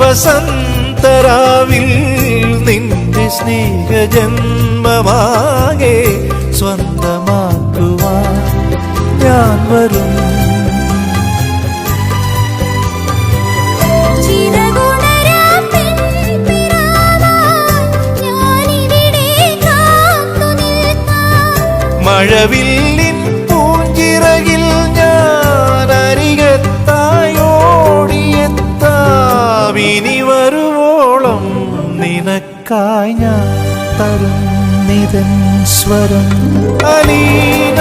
വസന്തരാവിൽ നിന്റെ സ്നേഹജന്മമാകെ സ്വന്തമാക്കുവാൻ ഞാൻ വരും. മഴവില്ലിൻ പൂഞ്ചിറകിൽ ഞാൻ അരികത്തായോടിയെത്താം. ഇനി വരുവോളം നിനക്കായി ഞാൻ തരും നിതൻ സ്വരം. അലീന